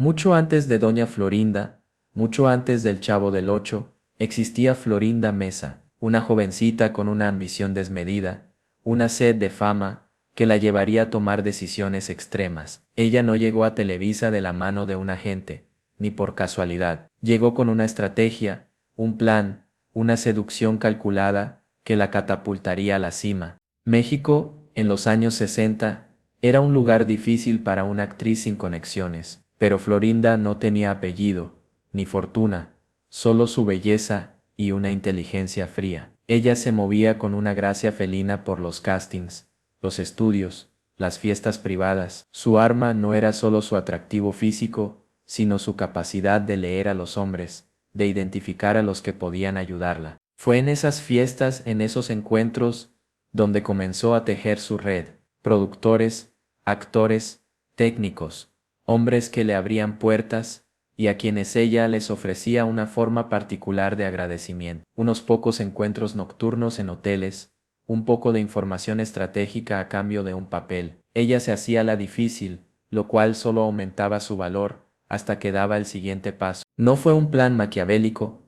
Mucho antes de Doña Florinda, mucho antes del Chavo del Ocho, existía Florinda Mesa, una jovencita con una ambición desmedida, una sed de fama, que la llevaría a tomar decisiones extremas. Ella no llegó a Televisa de la mano de un agente, ni por casualidad. Llegó con una estrategia, un plan, una seducción calculada, que la catapultaría a la cima. México, en los años 60, era un lugar difícil para una actriz sin conexiones, pero Florinda no tenía apellido, ni fortuna, solo su belleza y una inteligencia fría. Ella se movía con una gracia felina por los castings, los estudios, las fiestas privadas. Su arma no era solo su atractivo físico, sino su capacidad de leer a los hombres, de identificar a los que podían ayudarla. Fue en esas fiestas, en esos encuentros, donde comenzó a tejer su red. Productores, actores, técnicos, hombres que le abrían puertas, y a quienes ella les ofrecía una forma particular de agradecimiento. Unos pocos encuentros nocturnos en hoteles, un poco de información estratégica a cambio de un papel. Ella se hacía la difícil, lo cual solo aumentaba su valor, hasta que daba el siguiente paso. No fue un plan maquiavélico,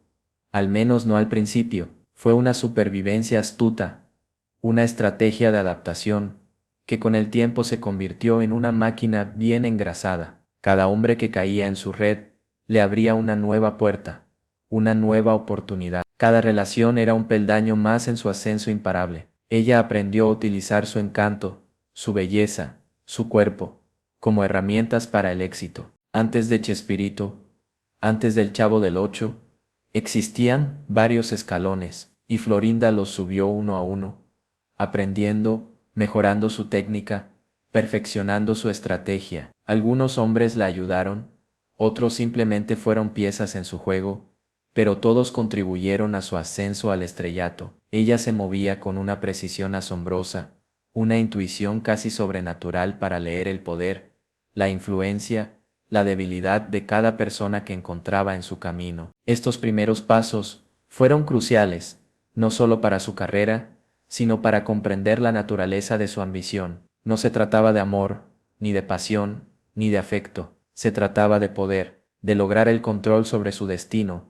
al menos no al principio, fue una supervivencia astuta, una estrategia de adaptación, que con el tiempo se convirtió en una máquina bien engrasada. Cada hombre que caía en su red le abría una nueva puerta, una nueva oportunidad. Cada relación era un peldaño más en su ascenso imparable. Ella aprendió a utilizar su encanto, su belleza, su cuerpo, como herramientas para el éxito. Antes de Chespirito, antes del Chavo del Ocho, existían varios escalones, y Florinda los subió uno a uno, aprendiendo, mejorando su técnica, perfeccionando su estrategia. Algunos hombres la ayudaron, otros simplemente fueron piezas en su juego, pero todos contribuyeron a su ascenso al estrellato. Ella se movía con una precisión asombrosa, una intuición casi sobrenatural para leer el poder, la influencia, la debilidad de cada persona que encontraba en su camino. Estos primeros pasos fueron cruciales, no solo para su carrera, sino para comprender la naturaleza de su ambición. No se trataba de amor, ni de pasión, ni de afecto. Se trataba de poder, de lograr el control sobre su destino,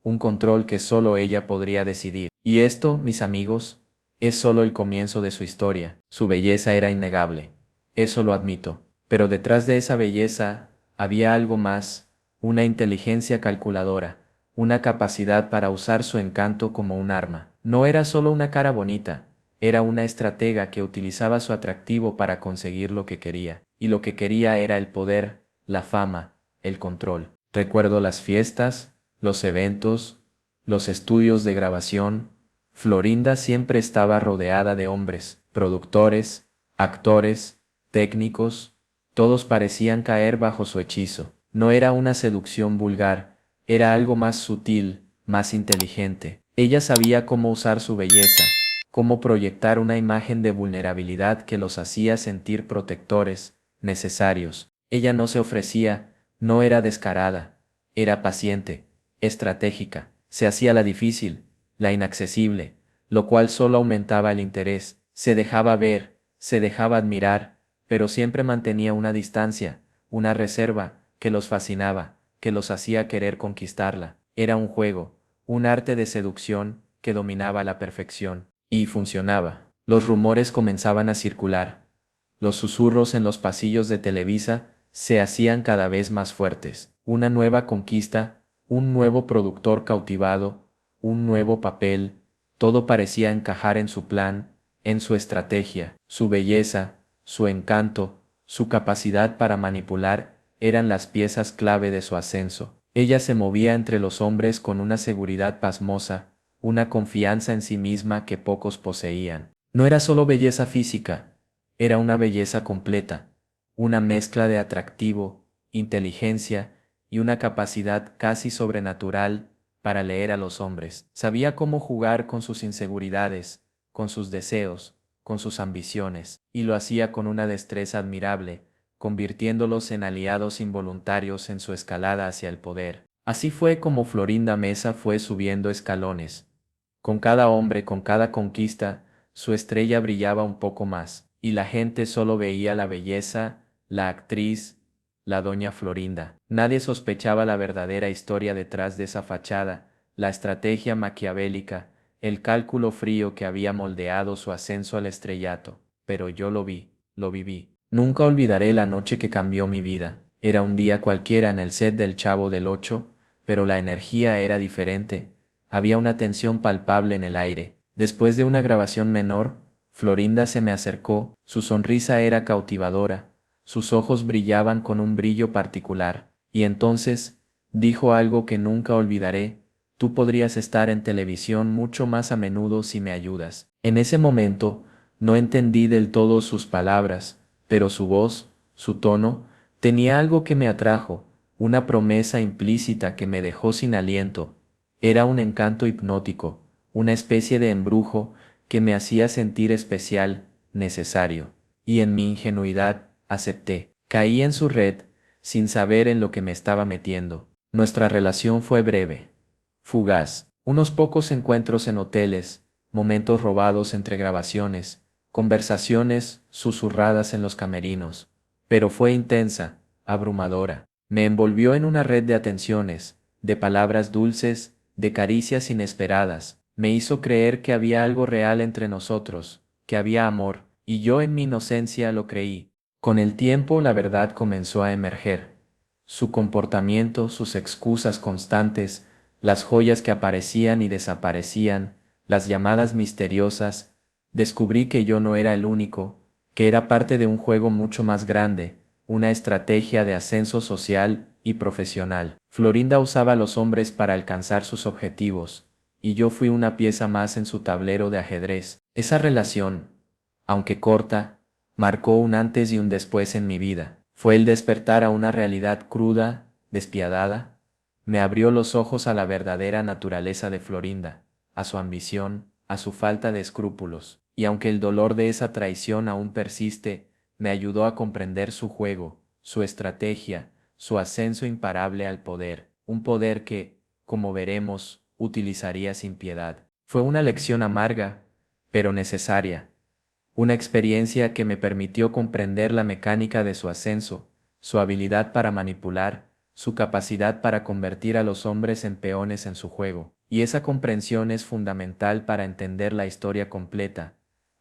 un control que solo ella podría decidir. Y esto, mis amigos, es solo el comienzo de su historia. Su belleza era innegable, eso lo admito. Pero detrás de esa belleza había algo más, una inteligencia calculadora, una capacidad para usar su encanto como un arma. No era solo una cara bonita, era una estratega que utilizaba su atractivo para conseguir lo que quería, y lo que quería era el poder, la fama, el control. Recuerdo las fiestas, los eventos, los estudios de grabación. Florinda siempre estaba rodeada de hombres, productores, actores, técnicos, todos parecían caer bajo su hechizo. No era una seducción vulgar, era algo más sutil, más inteligente. Ella sabía cómo usar su belleza, cómo proyectar una imagen de vulnerabilidad que los hacía sentir protectores, necesarios. Ella no se ofrecía, no era descarada, era paciente, estratégica, se hacía la difícil, la inaccesible, lo cual solo aumentaba el interés. Se dejaba ver, se dejaba admirar, pero siempre mantenía una distancia, una reserva, que los fascinaba, que los hacía querer conquistarla. Era un juego, un arte de seducción que dominaba a la perfección. Y funcionaba. Los rumores comenzaban a circular. Los susurros en los pasillos de Televisa se hacían cada vez más fuertes. Una nueva conquista, un nuevo productor cautivado, un nuevo papel, todo parecía encajar en su plan, en su estrategia. Su belleza, su encanto, su capacidad para manipular eran las piezas clave de su ascenso. Ella se movía entre los hombres con una seguridad pasmosa, una confianza en sí misma que pocos poseían. No era solo belleza física, era una belleza completa, una mezcla de atractivo, inteligencia y una capacidad casi sobrenatural para leer a los hombres. Sabía cómo jugar con sus inseguridades, con sus deseos, con sus ambiciones, y lo hacía con una destreza admirable, convirtiéndolos en aliados involuntarios en su escalada hacia el poder. Así fue como Florinda Mesa fue subiendo escalones. Con cada hombre, con cada conquista, su estrella brillaba un poco más, y la gente solo veía la belleza, la actriz, la doña Florinda. Nadie sospechaba la verdadera historia detrás de esa fachada, la estrategia maquiavélica, el cálculo frío que había moldeado su ascenso al estrellato. Pero yo lo vi, lo viví. Nunca olvidaré la noche que cambió mi vida. Era un día cualquiera en el set del Chavo del Ocho, pero la energía era diferente. Había una tensión palpable en el aire. Después de una grabación menor, Florinda se me acercó, su sonrisa era cautivadora, sus ojos brillaban con un brillo particular, y entonces, dijo algo que nunca olvidaré: tú podrías estar en televisión mucho más a menudo si me ayudas. En ese momento, no entendí del todo sus palabras, pero su voz, su tono, tenía algo que me atrajo, una promesa implícita que me dejó sin aliento. Era un encanto hipnótico, una especie de embrujo que me hacía sentir especial, necesario. Y en mi ingenuidad, acepté. Caí en su red, sin saber en lo que me estaba metiendo. Nuestra relación fue breve, fugaz. Unos pocos encuentros en hoteles, momentos robados entre grabaciones, conversaciones susurradas en los camerinos. Pero fue intensa, abrumadora. Me envolvió en una red de atenciones, de palabras dulces, de caricias inesperadas. Me hizo creer que había algo real entre nosotros, que había amor, y yo en mi inocencia lo creí. Con el tiempo la verdad comenzó a emerger. Su comportamiento, sus excusas constantes, las joyas que aparecían y desaparecían, las llamadas misteriosas. Descubrí que yo no era el único, que era parte de un juego mucho más grande, una estrategia de ascenso social y profesional. Florinda usaba a los hombres para alcanzar sus objetivos, y yo fui una pieza más en su tablero de ajedrez. Esa relación, aunque corta, marcó un antes y un después en mi vida. Fue el despertar a una realidad cruda, despiadada. Me abrió los ojos a la verdadera naturaleza de Florinda, a su ambición, a su falta de escrúpulos, y aunque el dolor de esa traición aún persiste, me ayudó a comprender su juego, su estrategia, su ascenso imparable al poder, un poder que, como veremos, utilizaría sin piedad. Fue una lección amarga, pero necesaria, una experiencia que me permitió comprender la mecánica de su ascenso, su habilidad para manipular, su capacidad para convertir a los hombres en peones en su juego. Y esa comprensión es fundamental para entender la historia completa,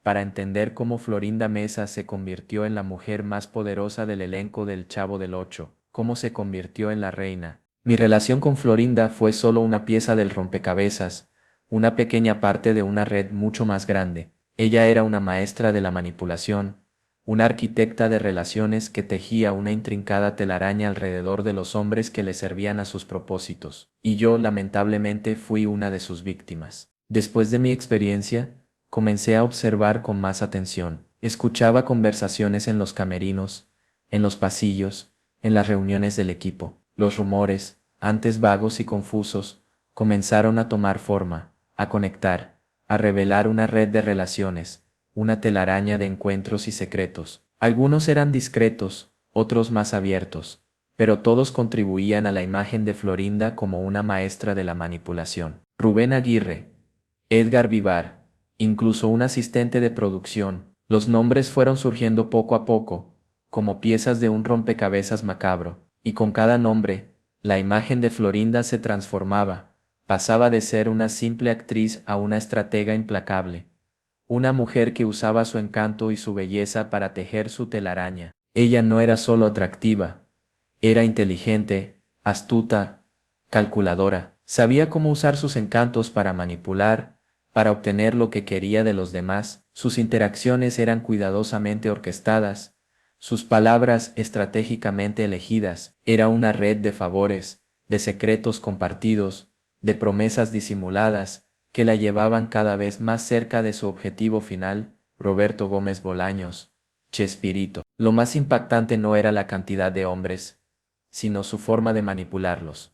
para entender cómo Florinda Mesa se convirtió en la mujer más poderosa del elenco del Chavo del Ocho, cómo se convirtió en la reina. Mi relación con Florinda fue solo una pieza del rompecabezas, una pequeña parte de una red mucho más grande. Ella era una maestra de la manipulación, una arquitecta de relaciones que tejía una intrincada telaraña alrededor de los hombres que le servían a sus propósitos, y yo lamentablemente fui una de sus víctimas. Después de mi experiencia, comencé a observar con más atención. Escuchaba conversaciones en los camerinos, en los pasillos, en las reuniones del equipo. Los rumores, antes vagos y confusos, comenzaron a tomar forma, a conectar, a revelar una red de relaciones, una telaraña de encuentros y secretos. Algunos eran discretos, otros más abiertos, pero todos contribuían a la imagen de Florinda como una maestra de la manipulación. Rubén Aguirre, Edgar Vivar, incluso un asistente de producción. Los nombres fueron surgiendo poco a poco, como piezas de un rompecabezas macabro, y con cada nombre, la imagen de Florinda se transformaba, pasaba de ser una simple actriz a una estratega implacable, una mujer que usaba su encanto y su belleza para tejer su telaraña. Ella no era solo atractiva, era inteligente, astuta, calculadora. Sabía cómo usar sus encantos para manipular, para obtener lo que quería de los demás. Sus interacciones eran cuidadosamente orquestadas, sus palabras estratégicamente elegidas. Era una red de favores, de secretos compartidos, de promesas disimuladas, que la llevaban cada vez más cerca de su objetivo final. Roberto Gómez Bolaños, Chespirito. Lo más impactante no era la cantidad de hombres, sino su forma de manipularlos.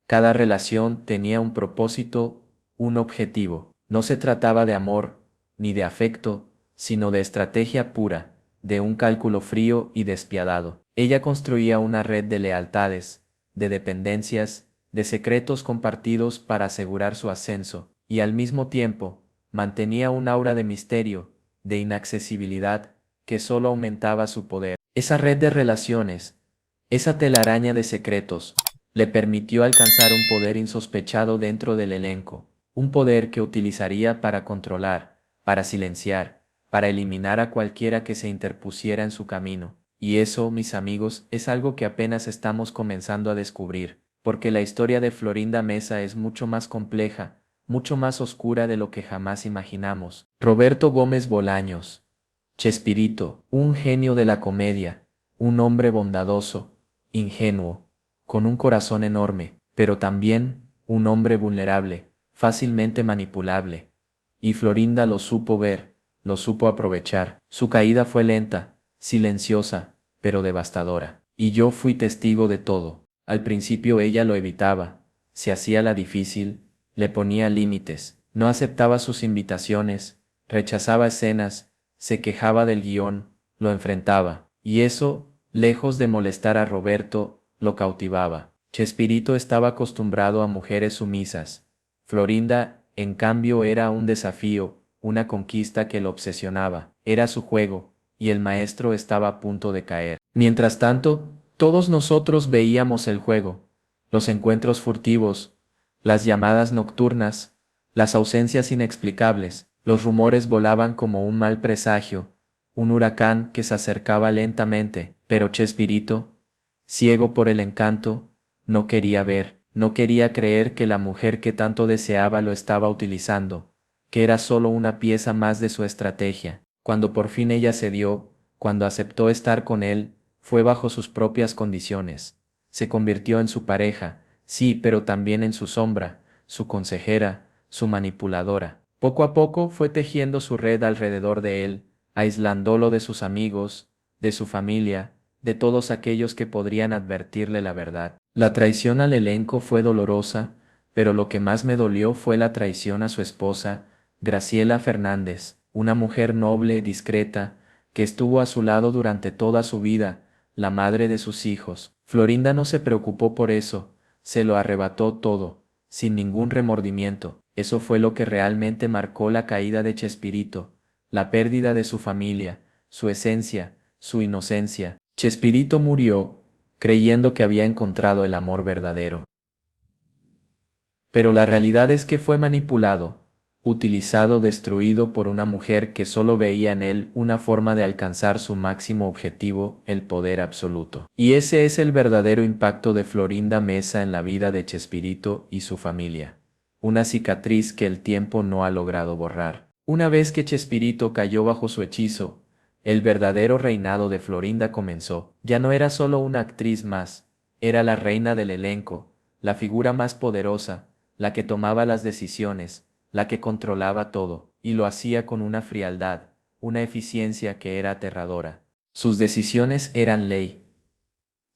Cada relación tenía un propósito, un objetivo. No se trataba de amor, ni de afecto, sino de estrategia pura, de un cálculo frío y despiadado. Ella construía una red de lealtades, de dependencias, de secretos compartidos para asegurar su ascenso, y al mismo tiempo, mantenía un aura de misterio, de inaccesibilidad, que solo aumentaba su poder. Esa red de relaciones, Esa telaraña de secretos le permitió alcanzar un poder insospechado dentro del elenco, un poder que utilizaría para controlar, para silenciar, para eliminar a cualquiera que se interpusiera en su camino. Y eso, mis amigos, es algo que apenas estamos comenzando a descubrir, porque la historia de Florinda Mesa es mucho más compleja, mucho más oscura de lo que jamás imaginamos. Roberto Gómez Bolaños, Chespirito, un genio de la comedia, un hombre bondadoso, ingenuo, con un corazón enorme, pero también un hombre vulnerable, fácilmente manipulable. Y Florinda lo supo ver, lo supo aprovechar. Su caída fue lenta, silenciosa, pero devastadora. Y yo fui testigo de todo. Al principio ella lo evitaba, se hacía la difícil, le ponía límites, no aceptaba sus invitaciones, rechazaba escenas, se quejaba del guión, lo enfrentaba. Y eso, lejos de molestar a Roberto, lo cautivaba. Chespirito estaba acostumbrado a mujeres sumisas. Florinda, en cambio, era un desafío, una conquista que lo obsesionaba. Era su juego, y el maestro estaba a punto de caer. Mientras tanto, todos nosotros veíamos el juego, los encuentros furtivos, las llamadas nocturnas, las ausencias inexplicables, los rumores volaban como un mal presagio, un huracán que se acercaba lentamente, pero Chespirito, ciego por el encanto, no quería ver, no quería creer que la mujer que tanto deseaba lo estaba utilizando, que era solo una pieza más de su estrategia. Cuando por fin ella cedió, cuando aceptó estar con él, fue bajo sus propias condiciones. Se convirtió en su pareja, sí, pero también en su sombra, su consejera, su manipuladora. Poco a poco fue tejiendo su red alrededor de él, aislándolo de sus amigos, de su familia, de todos aquellos que podrían advertirle la verdad. La traición al elenco fue dolorosa, pero lo que más me dolió fue la traición a su esposa, Graciela Fernández, una mujer noble, discreta, que estuvo a su lado durante toda su vida, la madre de sus hijos. Florinda no se preocupó por eso, se lo arrebató todo, sin ningún remordimiento. Eso fue lo que realmente marcó la caída de Chespirito, la pérdida de su familia, su esencia, su inocencia. Chespirito murió, creyendo que había encontrado el amor verdadero. Pero la realidad es que fue manipulado, utilizado, destruido por una mujer que solo veía en él una forma de alcanzar su máximo objetivo, el poder absoluto. Y ese es el verdadero impacto de Florinda Mesa en la vida de Chespirito y su familia. Una cicatriz que el tiempo no ha logrado borrar. Una vez que Chespirito cayó bajo su hechizo, el verdadero reinado de Florinda comenzó. Ya no era solo una actriz más, era la reina del elenco, la figura más poderosa, la que tomaba las decisiones, la que controlaba todo, y lo hacía con una frialdad, una eficiencia que era aterradora. Sus decisiones eran ley.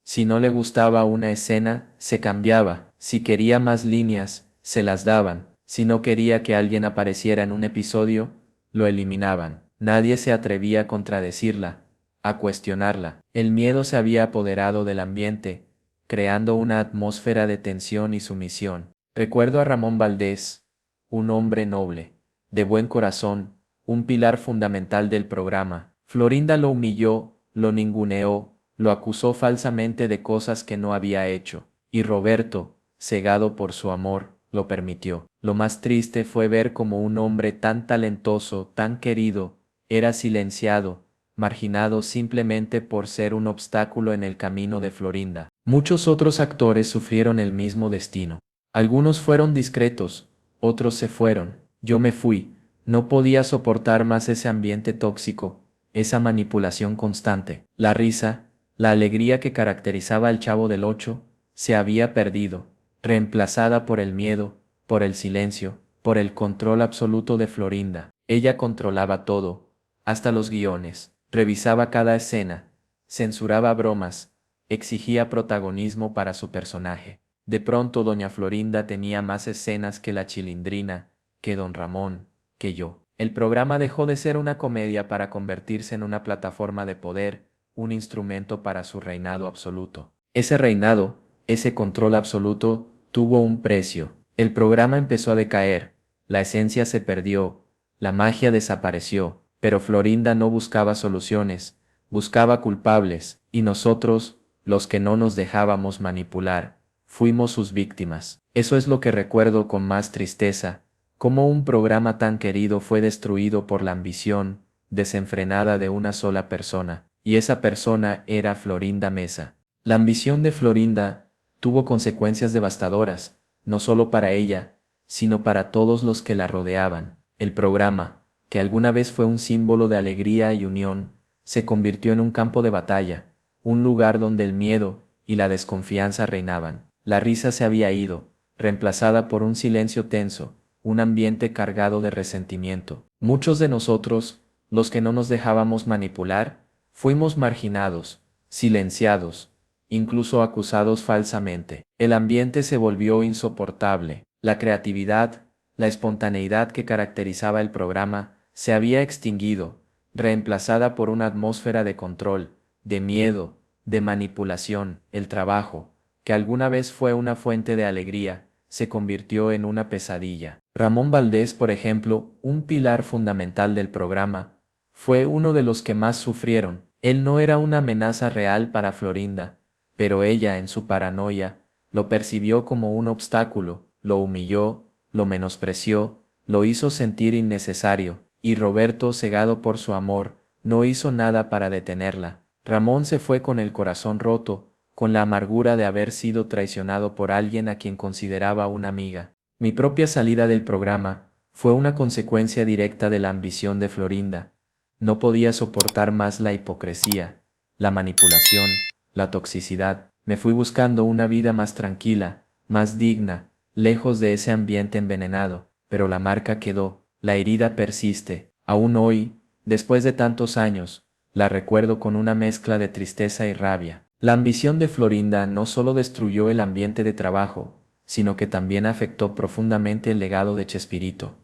Si no le gustaba una escena, se cambiaba. Si quería más líneas, se las daban. Si no quería que alguien apareciera en un episodio, lo eliminaban. Nadie se atrevía a contradecirla, a cuestionarla. El miedo se había apoderado del ambiente, creando una atmósfera de tensión y sumisión. Recuerdo a Ramón Valdés, un hombre noble, de buen corazón, un pilar fundamental del programa. Florinda lo humilló, lo ninguneó, lo acusó falsamente de cosas que no había hecho, y Roberto, cegado por su amor, lo permitió. Lo más triste fue ver cómo un hombre tan talentoso, tan querido, era silenciado, marginado simplemente por ser un obstáculo en el camino de Florinda. Muchos otros actores sufrieron el mismo destino. Algunos fueron discretos, otros se fueron. Yo me fui. No podía soportar más ese ambiente tóxico, esa manipulación constante. La risa, la alegría que caracterizaba al Chavo del Ocho, se había perdido, reemplazada por el miedo, por el silencio, por el control absoluto de Florinda. Ella controlaba todo, hasta los guiones, revisaba cada escena, censuraba bromas, exigía protagonismo para su personaje. De pronto doña Florinda tenía más escenas que la Chilindrina, que don Ramón, que yo. El programa dejó de ser una comedia para convertirse en una plataforma de poder, un instrumento para su reinado absoluto. Ese reinado, ese control absoluto, tuvo un precio. El programa empezó a decaer, la esencia se perdió, la magia desapareció, pero Florinda no buscaba soluciones, buscaba culpables, y nosotros, los que no nos dejábamos manipular, fuimos sus víctimas. Eso es lo que recuerdo con más tristeza, cómo un programa tan querido fue destruido por la ambición desenfrenada de una sola persona, y esa persona era Florinda Mesa. La ambición de Florinda tuvo consecuencias devastadoras, no solo para ella, sino para todos los que la rodeaban. El programa, que alguna vez fue un símbolo de alegría y unión, se convirtió en un campo de batalla, un lugar donde el miedo y la desconfianza reinaban. La risa se había ido, reemplazada por un silencio tenso, un ambiente cargado de resentimiento. Muchos de nosotros, los que no nos dejábamos manipular, fuimos marginados, silenciados, incluso acusados falsamente. El ambiente se volvió insoportable. La creatividad, la espontaneidad que caracterizaba el programa, se había extinguido, reemplazada por una atmósfera de control, de miedo, de manipulación. El trabajo, que alguna vez fue una fuente de alegría, se convirtió en una pesadilla. Ramón Valdés, por ejemplo, un pilar fundamental del programa, fue uno de los que más sufrieron. Él no era una amenaza real para Florinda, pero ella, en su paranoia, lo percibió como un obstáculo, lo humilló, lo menospreció, lo hizo sentir innecesario, y Roberto, cegado por su amor, no hizo nada para detenerla. Ramón se fue con el corazón roto, con la amargura de haber sido traicionado por alguien a quien consideraba una amiga. Mi propia salida del programa fue una consecuencia directa de la ambición de Florinda. No podía soportar más la hipocresía, la manipulación, la toxicidad. Me fui buscando una vida más tranquila, más digna, lejos de ese ambiente envenenado, pero la marca quedó, la herida persiste. Aún hoy, después de tantos años, la recuerdo con una mezcla de tristeza y rabia. La ambición de Florinda no solo destruyó el ambiente de trabajo, sino que también afectó profundamente el legado de Chespirito.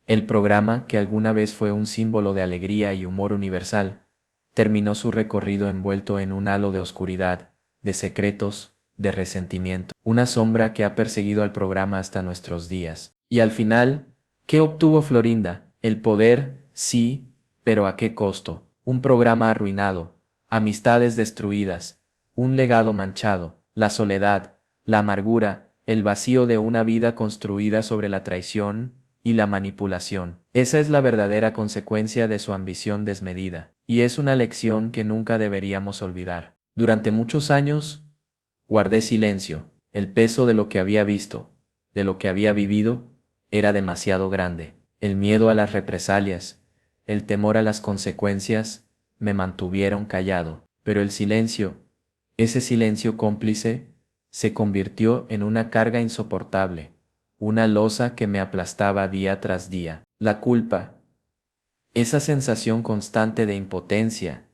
El programa, que alguna vez fue un símbolo de alegría y humor universal, terminó su recorrido envuelto en un halo de oscuridad, de secretos, de resentimiento, una sombra que ha perseguido al programa hasta nuestros días. Y al final, ¿qué obtuvo Florinda? El poder, sí, pero ¿a qué costo? Un programa arruinado, amistades destruidas, un legado manchado, la soledad, la amargura, el vacío de una vida construida sobre la traición y la manipulación. Esa es la verdadera consecuencia de su ambición desmedida, y es una lección que nunca deberíamos olvidar. Durante muchos años, guardé silencio. El peso de lo que había visto, de lo que había vivido, era demasiado grande. El miedo a las represalias, el temor a las consecuencias, me mantuvieron callado. Pero el silencio, ese silencio cómplice, se convirtió en una carga insoportable, una losa que me aplastaba día tras día. La culpa, esa sensación constante de impotencia,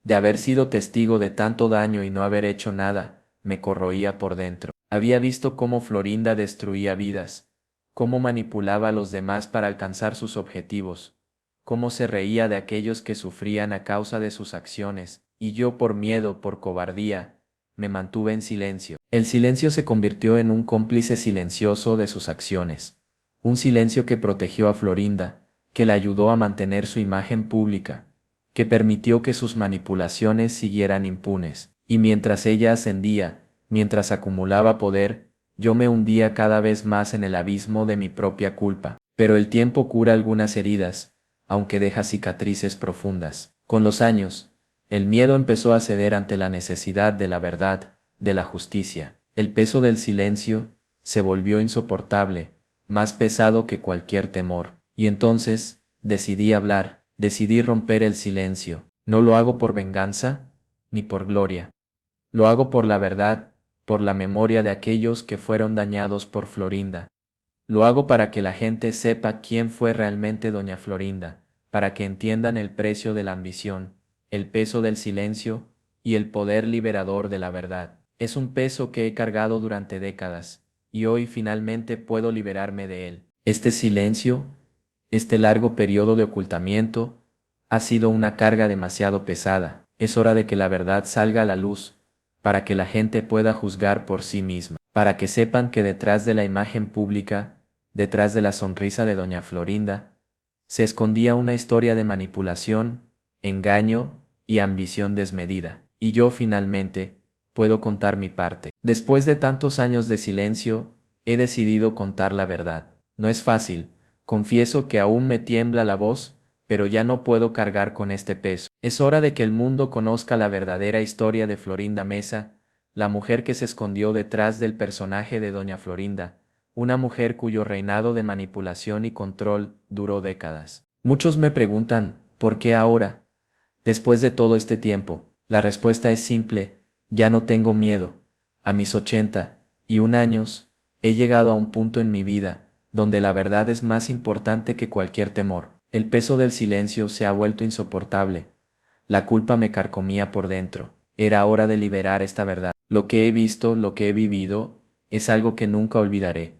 de haber sido testigo de tanto daño y no haber hecho nada, me corroía por dentro. Había visto cómo Florinda destruía vidas, cómo manipulaba a los demás para alcanzar sus objetivos, cómo se reía de aquellos que sufrían a causa de sus acciones, y yo por miedo, por cobardía, me mantuve en silencio. El silencio se convirtió en un cómplice silencioso de sus acciones, un silencio que protegió a Florinda, que la ayudó a mantener su imagen pública, que permitió que sus manipulaciones siguieran impunes. Y mientras ella ascendía, mientras acumulaba poder, yo me hundía cada vez más en el abismo de mi propia culpa. Pero el tiempo cura algunas heridas, aunque deja cicatrices profundas. Con los años, el miedo empezó a ceder ante la necesidad de la verdad, de la justicia. El peso del silencio se volvió insoportable, más pesado que cualquier temor. Y entonces, decidí hablar, decidí romper el silencio. No lo hago por venganza, ni por gloria. Lo hago por la verdad, por la memoria de aquellos que fueron dañados por Florinda. Lo hago para que la gente sepa quién fue realmente doña Florinda, para que entiendan el precio de la ambición, el peso del silencio y el poder liberador de la verdad. Es un peso que he cargado durante décadas, y hoy finalmente puedo liberarme de él. Este silencio, este largo periodo de ocultamiento, ha sido una carga demasiado pesada. Es hora de que la verdad salga a la luz, para que la gente pueda juzgar por sí misma, para que sepan que detrás de la imagen pública, detrás de la sonrisa de doña Florinda, se escondía una historia de manipulación, engaño y ambición desmedida. Y yo finalmente puedo contar mi parte. Después de tantos años de silencio, he decidido contar la verdad. No es fácil, confieso que aún me tiembla la voz, pero ya no puedo cargar con este peso. Es hora de que el mundo conozca la verdadera historia de Florinda Mesa, la mujer que se escondió detrás del personaje de Doña Florinda, una mujer cuyo reinado de manipulación y control duró décadas. Muchos me preguntan, ¿por qué ahora? Después de todo este tiempo, la respuesta es simple: ya no tengo miedo. A mis 81 años, he llegado a un punto en mi vida, donde la verdad es más importante que cualquier temor. El peso del silencio se ha vuelto insoportable. La culpa me carcomía por dentro. Era hora de liberar esta verdad. Lo que he visto, lo que he vivido, es algo que nunca olvidaré.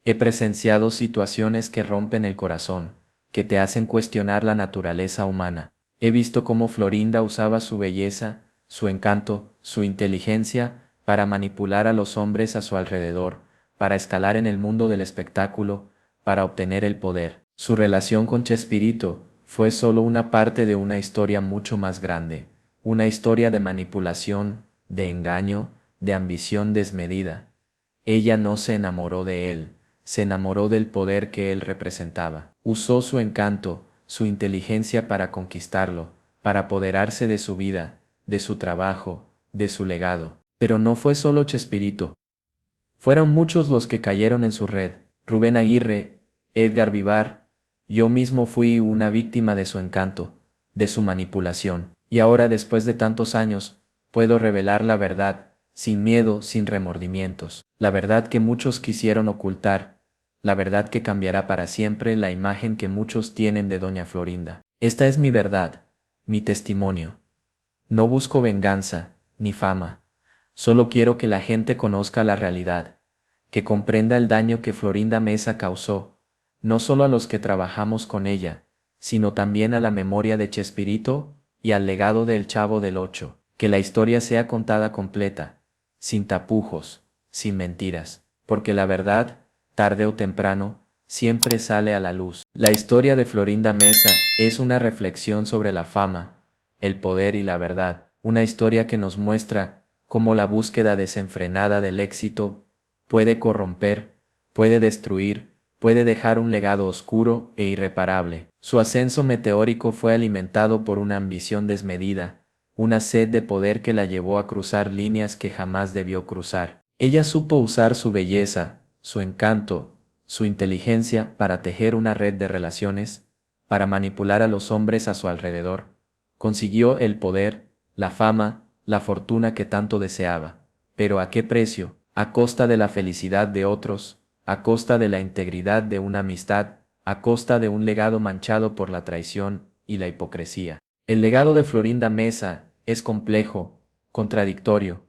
He presenciado situaciones que rompen el corazón, que te hacen cuestionar la naturaleza humana. He visto cómo Florinda usaba su belleza, su encanto, su inteligencia, para manipular a los hombres a su alrededor, para escalar en el mundo del espectáculo, para obtener el poder. Su relación con Chespirito fue solo una parte de una historia mucho más grande, una historia de manipulación, de engaño, de ambición desmedida. Ella no se enamoró de él, se enamoró del poder que él representaba. Usó su encanto, su inteligencia para conquistarlo, para apoderarse de su vida, de su trabajo, de su legado. Pero no fue solo Chespirito. Fueron muchos los que cayeron en su red: Rubén Aguirre, Edgar Vivar. Yo mismo fui una víctima de su encanto, de su manipulación. Y ahora, después de tantos años, puedo revelar la verdad, sin miedo, sin remordimientos. La verdad que muchos quisieron ocultar, la verdad que cambiará para siempre la imagen que muchos tienen de Doña Florinda. Esta es mi verdad, mi testimonio. No busco venganza, ni fama. Solo quiero que la gente conozca la realidad, que comprenda el daño que Florinda Mesa causó, no solo a los que trabajamos con ella, sino también a la memoria de Chespirito y al legado del Chavo del Ocho. Que la historia sea contada completa, sin tapujos, sin mentiras, porque la verdad, tarde o temprano, siempre sale a la luz. La historia de Florinda Mesa es una reflexión sobre la fama, el poder y la verdad, una historia que nos muestra cómo la búsqueda desenfrenada del éxito puede corromper, puede destruir, puede dejar un legado oscuro e irreparable. Su ascenso meteórico fue alimentado por una ambición desmedida, una sed de poder que la llevó a cruzar líneas que jamás debió cruzar. Ella supo usar su belleza, su encanto, su inteligencia para tejer una red de relaciones, para manipular a los hombres a su alrededor. Consiguió el poder, la fama, la fortuna que tanto deseaba. ¿Pero a qué precio? A costa de la felicidad de otros, a costa de la integridad de una amistad, a costa de un legado manchado por la traición y la hipocresía. El legado de Florinda Mesa es complejo, contradictorio.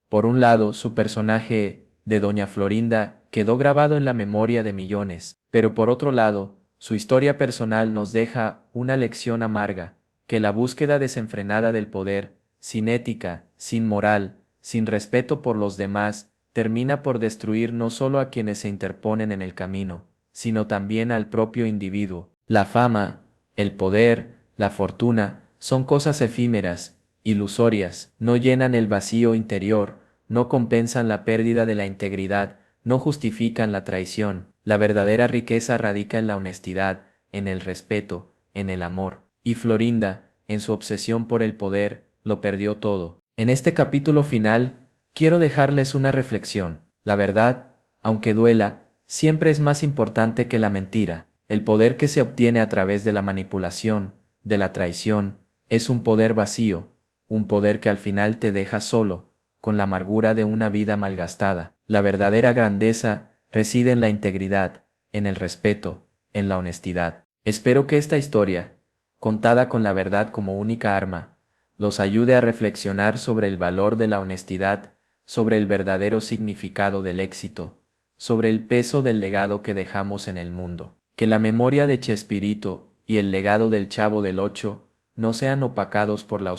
Por un lado, su personaje de Doña Florinda quedó grabado en la memoria de millones, pero por otro lado, su historia personal nos deja una lección amarga, que la búsqueda desenfrenada del poder, sin ética, sin moral, sin respeto por los demás, termina por destruir no solo a quienes se interponen en el camino, sino también al propio individuo. La fama, el poder, la fortuna, son cosas efímeras, ilusorias, no llenan el vacío interior, no compensan la pérdida de la integridad, no justifican la traición. La verdadera riqueza radica en la honestidad, en el respeto, en el amor. Y Florinda, en su obsesión por el poder, lo perdió todo. En este capítulo final, quiero dejarles una reflexión. La verdad, aunque duela, siempre es más importante que la mentira. El poder que se obtiene a través de la manipulación, de la traición, es un poder vacío, un poder que al final te deja solo, con la amargura de una vida malgastada. La verdadera grandeza reside en la integridad, en el respeto, en la honestidad. Espero que esta historia, contada con la verdad como única arma, los ayude a reflexionar sobre el valor de la honestidad, sobre el verdadero significado del éxito, sobre el peso del legado que dejamos en el mundo. Que la memoria de Chespirito y el legado del Chavo del Ocho no sean opacados por la